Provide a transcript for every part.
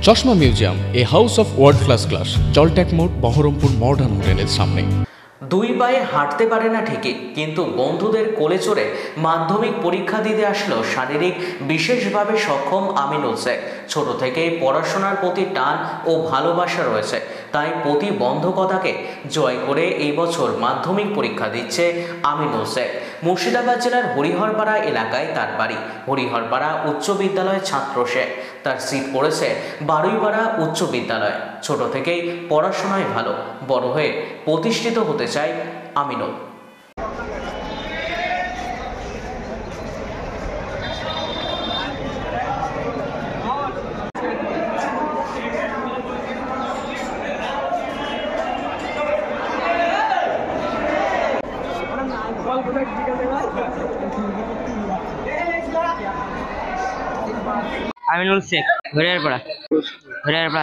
চশমা museum, a house of world class, জলট্যাক মোড়, বহরমপুর মডার্ন হোটেলের সামনে। দুই পায়ে হাঁটতে পারে না ঠিকই, কিন্তু বন্ধুদের কোলে চড়ে মাধ্যমিক পরীক্ষা দিতে আসলো শারীরিক বিশেষভাবে সক্ষম আমিনুল শেখ। ছোট থেকেই পড়াশোনার প্রতি টান ও ভালোবাসা রয়েছে, তাই প্রতিবন্ধকতাকে জয় করে এই বছর মাধ্যমিক পরীক্ষা দিচ্ছে আমিনুল শেখ। মুর্শিদাবাদ জেলার হরিহরপাড়া এলাকায় তার বাড়ি। হরিহরপাড়া উচ্চ বিদ্যালয়ের ছাত্র সে। তার সিট পড়েছে বারুইপাড়া উচ্চ বিদ্যালয়। ছোট থেকেই পড়াশোনায় ভালো, বড় হয়ে প্রতিষ্ঠিত হতে চায় আমিনুল। Aminul Sheikh, Hariharpara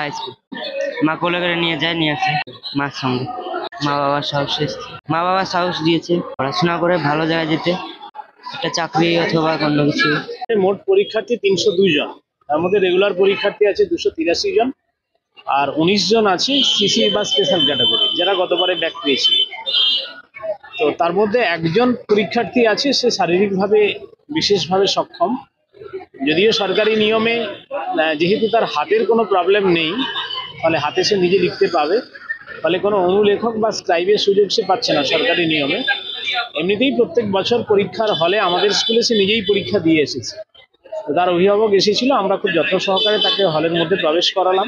high school. মা কোলে করে নিয়ে যায়, নিয়ে আসে মার সঙ্গে। মা বাবা সাহস দিয়েছে পড়াশোনা করে ভালো জায়গায় যেতে, একটা চাকরি অথবা অন্য কিছু। মোট পরীক্ষার্থী 302 জন, তার মধ্যে রেগুলার পরীক্ষার্থী আছে 283 জন, আর 19 জন আছে সিসি বা স্পেশাল ক্যাটাগরি, যারা গতবারে ব্যাক পেয়েছিল। তো তার মধ্যে একজন পরীক্ষার্থী আছে, সে শারীরিকভাবে বিশেষভাবে সক্ষম। যদিও সরকারি নিয়মে যেহেতু তার হাতের কোনো প্রবলেম নেই, ফলে হাতে সে নিজে লিখতে পাবে, ফলে কোনো অনুলেখক বা স্ক্রাইবের সুযোগ সে পাচ্ছে না সরকারি নিয়মে। এমনিতেই প্রত্যেক বছর পরীক্ষার হলে আমাদের স্কুলে সে নিজেই পরীক্ষা দিয়ে এসেছে। তার অভিভাবক এসেছিল, আমরা খুব যত্ন সহকারে তাকে হলের মধ্যে প্রবেশ করালাম।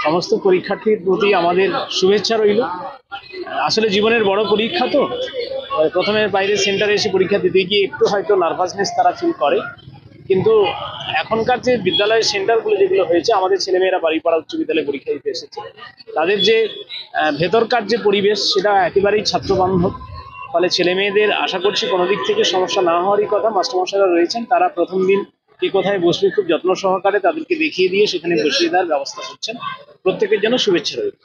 সমস্ত পরীক্ষার্থীর প্রতি আমাদের শুভেচ্ছা রইল। আসলে জীবনের বড় পরীক্ষা, তো প্রথমে বাইরের সেন্টারে এসে পরীক্ষা দিতে গিয়ে একটু হয়তো নার্ভাসনেস তারা ফিল করে, কিন্তু এখনকার যে বিদ্যালয়ের সেন্টারগুলো যেগুলো হয়েছে, আমাদের ছেলেমেয়েরা বাড়িপাড়া উচ্চ বিদ্যালয়ে পরীক্ষা দিতে এসেছে, তাদের যে ভেতরকার যে পরিবেশ সেটা একেবারেই ছাত্রবান্ধব। ফলে ছেলে মেয়েদের আশা করছি কোনো দিক থেকে সমস্যা না হওয়ারই কথা। মাস্টারমশাইরা রয়েছেন, তারা প্রথম দিন কে কোথায় বসবে খুব যত্ন সহকারে তাদেরকে দেখিয়ে দিয়ে সেখানে বসিয়ে দেওয়ার ব্যবস্থা করছেন। প্রত্যেকের জন্য শুভেচ্ছা রইল।